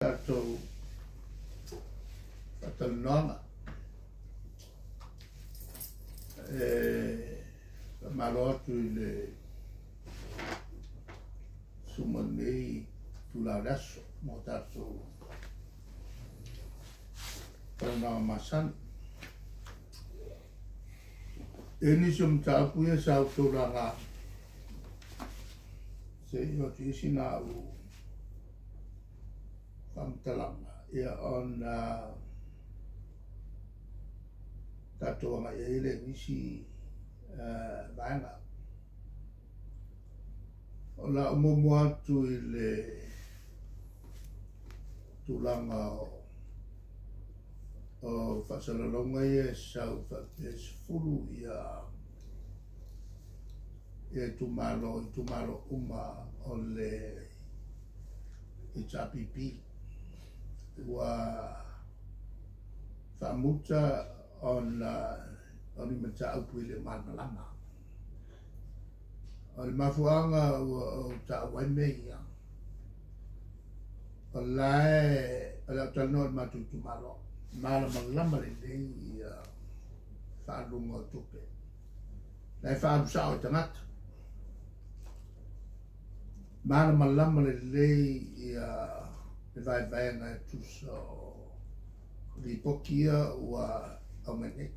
Tato fatalonga malo atu I le sumanei Tuilaepa mo tato pana masan ini sum tapu ya sa tulanga se yo tisina u Kamtalanga ia on tato Malielegaoi nisi vaenga ola momo atu I le tulanga o fasalalonga ia sau fulu ia tumalo uma o le itapipi wa famuta on mata au le malanga o le mafuanga o ta waimea o lai ala tano matutu malo mala malama le ia faalunga tupe lai faalu sao tangata mala malama le ia vai na tuso ripokia wa amene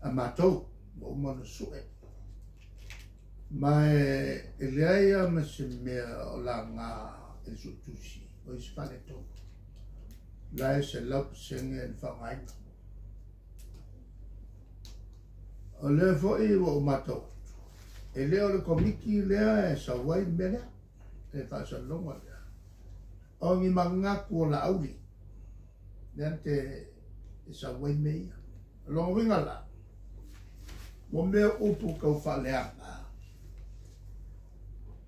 amato o mona sue mai eleia masime olanga esutusi o ispaneto la se lop senge fangai ole foi o mato ele o komiki le sa wai mena e fa sa longa o mi mangaku la auli nante sa wai mei lo wingala mo me upu ka faleanga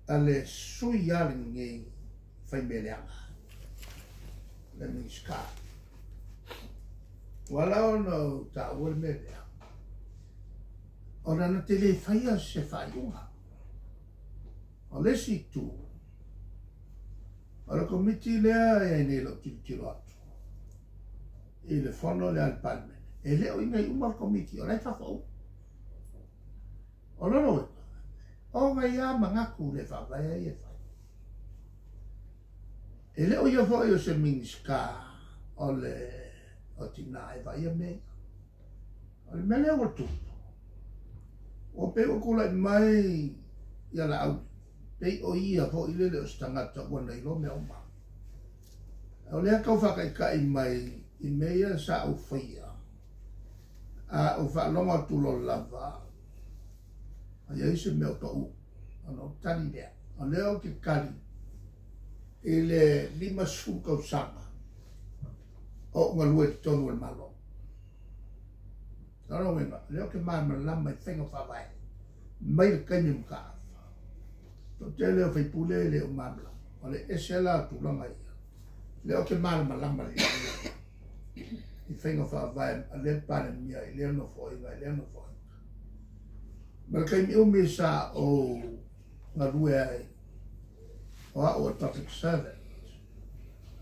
ale suya ngi fai meleanga le miska wala no ta wol melea ona na tele faia se faiunga ole si tu Ora committee lea e ne lo tiro atu. E le fono le al palme. E leo ina uma committee, ora fa fo. Ora no. O nga ia mangaku le fa vai e fa. E leo ia fo io se minska o le o tina e vai e me. O le mele o tu. O pe o kula mai ia la au. Pei o ia po ile le stangata wana ilo me oma. O lea kau whakaikai mai I mea sa au whaia. A o whaalonga tulo lava. A ia ise mea ka u. Ano tani lea. A lea o ke kari. I le 5 sukau sanga. O ngā lue tonu e malo. Tano wenga. Lea o ke mama lama I whenga whawai. Mai le kaini mkaa. Tele o fai pule le o mamla. O le esela tu langa ia. Le o ke malama lama le I whenga whaavai a le pane mia I le ano whoinga, I le ano whoinga. Ma kai mi umi sa o ngā rue ai o a o topic 7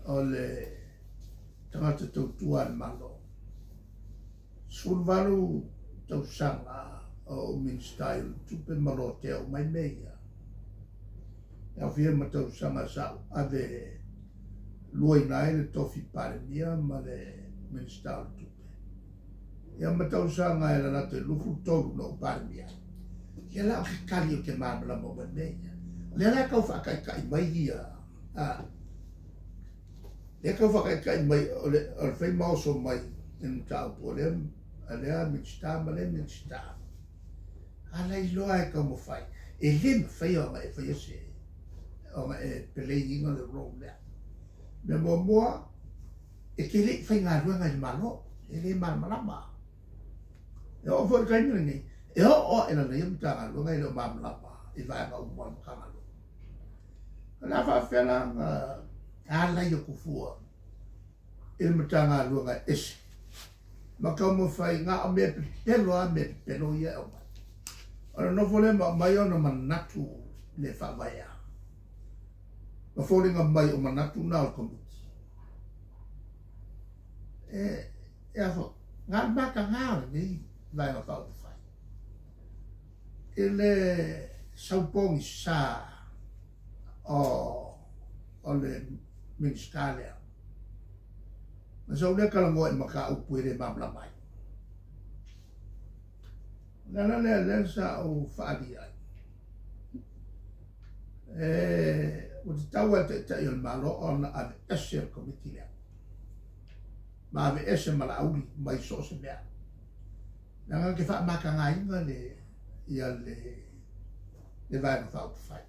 o le tangata tautua le malo. Sulvaru tausanga o minstyle tupe malo te o mai meia. Ia fia matau sanga sau ave luai nai le Tofi pare mia ma le minstyle tupe. Ia matau sanga e la te lufu toru no pare mia. Ia la o ke kari o ke mamala mo meia. Le la kau whakaikai mai ia. Le kau whakaikai mai o le whai mauso mai in tau po le alea minstyle ma le minstyle. Ala I loa e kau mo whai. E lima whai o mai whai ase. O e pelei inga le rong lea. Me mua e ke le whai ngā ruanga I malo. E le malama. E o fwoi kai mira nei. E o e na nei amta ngā ruanga I le malama. I vai ngā umua mkanga lo. La whawhena ngā lai o kufua. I le mta ngā ruanga esi. Ma kau mo whai ngā o mea pelo a mea pelo ia o mai. Ora no vole mai ona manatu le whawaya. Ma fōringa mai o manatu nā o komiti. e afo ngal maka ngau ni vai ma fa fai ele saupong sa o le minskalia ma so le kala ngoi maka upu le mamla mai le sa o fa dia o te taua te il malo on ave esser comitilia ma ave esser mala auli mai so se mea nanga ke fa maka ngai nga le vai ma fa fai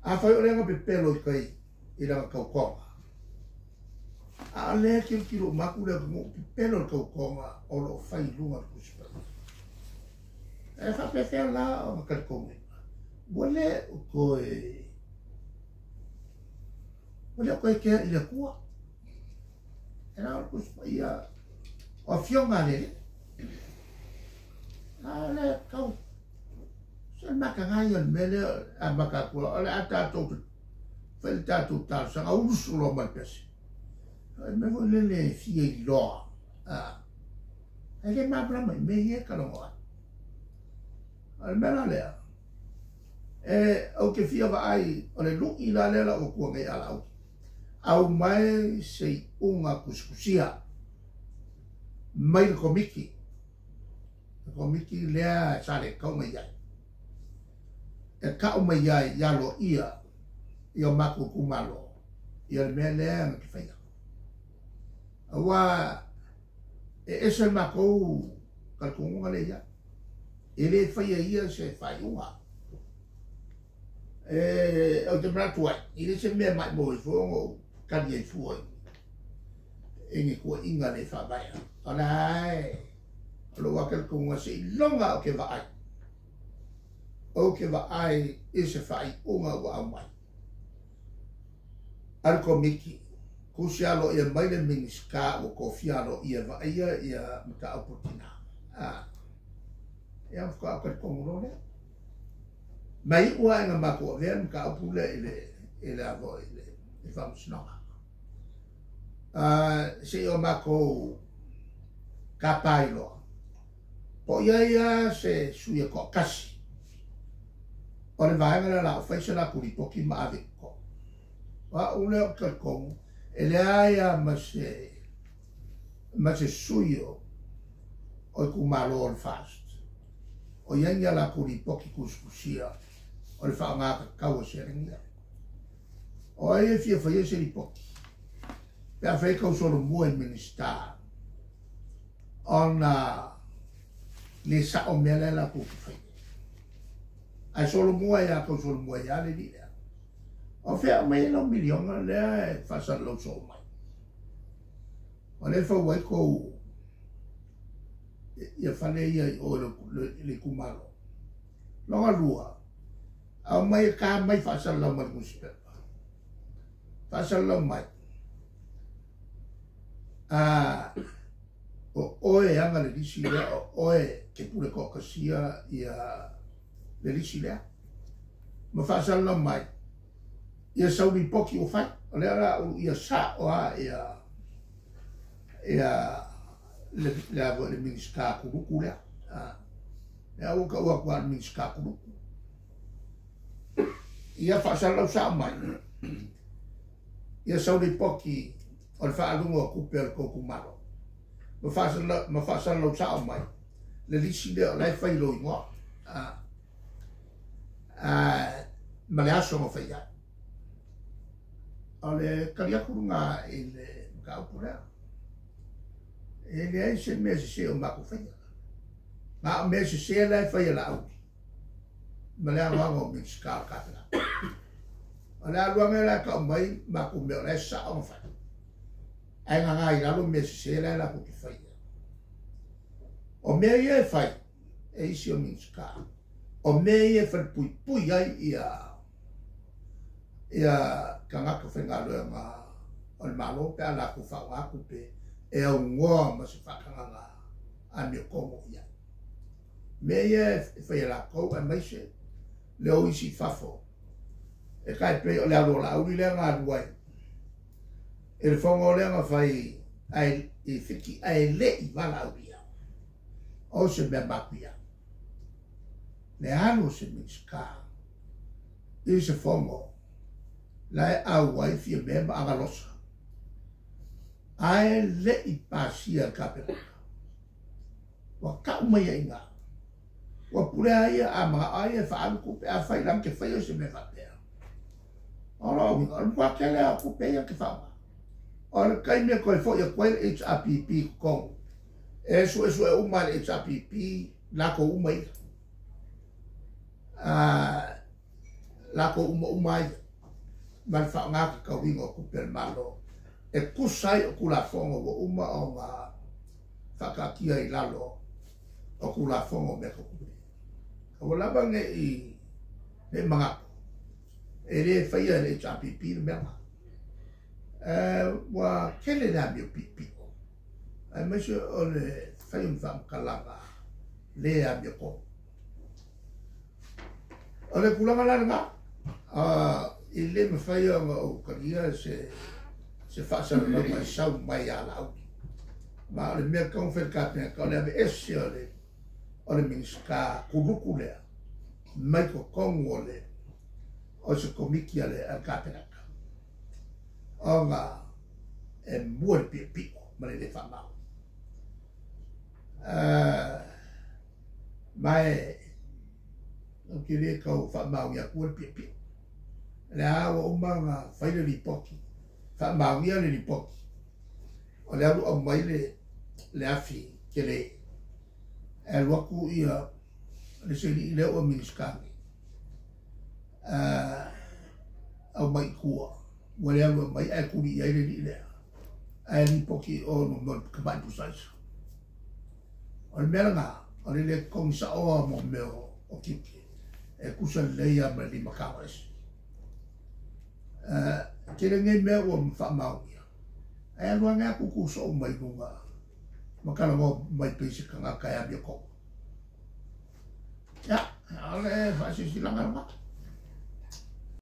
a fai o lenga pe pelo kai i langa kaukonga a le kilo maku le mo pe pelo kaukonga o lo fai lunga kuspa e fa pe la o ka konga wale koe ke i le kua e na o kuspa ia o fionga le a le kau sen maka ngai on mele a maka kua o le ata tōtu whele tātou tāu sanga usu lo mai pesi me vo le fia i loa e le mabla mai me ie kalongoa al mela lea au ke fia wa ai o le luki la lela o kua ngai ala au mai se unga kuskusia mai le komiki lea sale kau mai ai e kau mai ai yalo ia mako kumalo ia le mea lea ma ki whaia awa ese mako kalkunga le ia e le whaia ia se whaiunga au te mratuai i le se mea mai mo i fuongo kani e fuoi ingi kua inga le whabaia ana ai alo wakal kunga se longa o ke vaai i se whaiunga wa au mai arko miki kusialo ia mai le mingiska o kofialo ia vaia ia mta aputina ia mfuka akat kongurone mai ua inga mako vean ka apule ile avo ile famusnonga se o mako kapailo po ia se suia ko kasi o le vaenga la faisa la kuripoki ma aveko wa ule o kalkong ele aia ma se suio o kumalo on fast o yanga la kuripoki kuskusia o le whaanga kaua seringia o e fia whaia seripoki pe a whaikau solo mua i minister ona le sa o mele la kuki whaia ai solo mua ia kau solo mua ia le lida o fea mai no miliona le fasa lo so mai o le fa wai ko ia fale ia o le kumalo longa lua au mai ka mai fasa lo mai muspe fasa lo mai o e anga le disi le o e ke pule ko kasia ia le disi le ma fasa lo mai ia sauri poki o fai o le ara ia sa o a le avo le minska kuruku le e au ka ua kua minska kuruku ia whaasalau sa mai ia sauri poki o le whaalunga o kupe o le kokumaro ma whaasalau sa mai le lisi le o lai whailo ingoa ma le aso mo whaia o le kariakurunga i le mkaupurea e le ai se mea se o mako whaia ngā o mea se lai whaia la auki ma le aruanga o minskau kātara o le aruanga la ka o mai mako mea lai sa o mwhai ai ngā ngā i lalo mea se lai la kuki whaia o mea ia e whai e isi o minskau o mea ia whai pui ai ia ka ngaka whaingaloa ngā o le malo pe ala ku whao ngāku pe e au ngoa ma se whakanganga a mea kongo ia. Me ia e whai ala kou e maise le o isi whafo e kai pe o le alo la uri lea ngā ruai e le whongo lea ngā whai ai I whiki ai le I wala au ia. O se mea mapia. Le alo se miska. I se fongo. Lai au wai fia mea ma agalosa. Ai le I pasia kapena. Wa kau mai ai ngā. Wa pule aia a mga aia whaalu kupe a whailam ke whaio se me whapea. Ora winga, ora kwa kele a kupe ia ke whaama. Ora kai mea koe fo ia koe HRPP kong. Esu e uma le HRPP lako uma ia. Lako uma ia. Mari wha ngāka kauinga o kupe malo. E kusai o kula fongo o uma o ngā whakakia I lalo o kula fongo me ko kupe. Ka laba nge I ne mangako. E re whaia le HRPP le mea ngā. Wa kele na mio pipiko. Ai mesho o le whaiun whamkalanga le a mio ko. O le kulanga lana ngā. I le me whaia o karia se whaasara nau mai sau mai a lau. Ma o le mea kong whelkapena ka o le ame ese o le miniska kuruku lea. Mai ko kongu o se komiki ale al kapena. O ngā e mua le pia piko ma le whamau. Mai o ki le kau whamau ia kua le pia piko. Le awa uma ngā whaile li poki. Whamau ia le li poki. O le alu au mai le afi ke le. E luaku ia le se li leo o miniskami. Au mai kua. Wale alu mai e kuri ia le li lea. E li poki o no mo kapai pusaisa. O le mea ngā. O le kongisa oa mo meo o kiki. E kusa leia ma li makawa esi. Kere ngai mea ua mwhamau ia. E alua ngā kuku so o mai nunga. Makana mo mai peisi ka ngā kai abia kong. Ya, ale whaasi silanga ngā.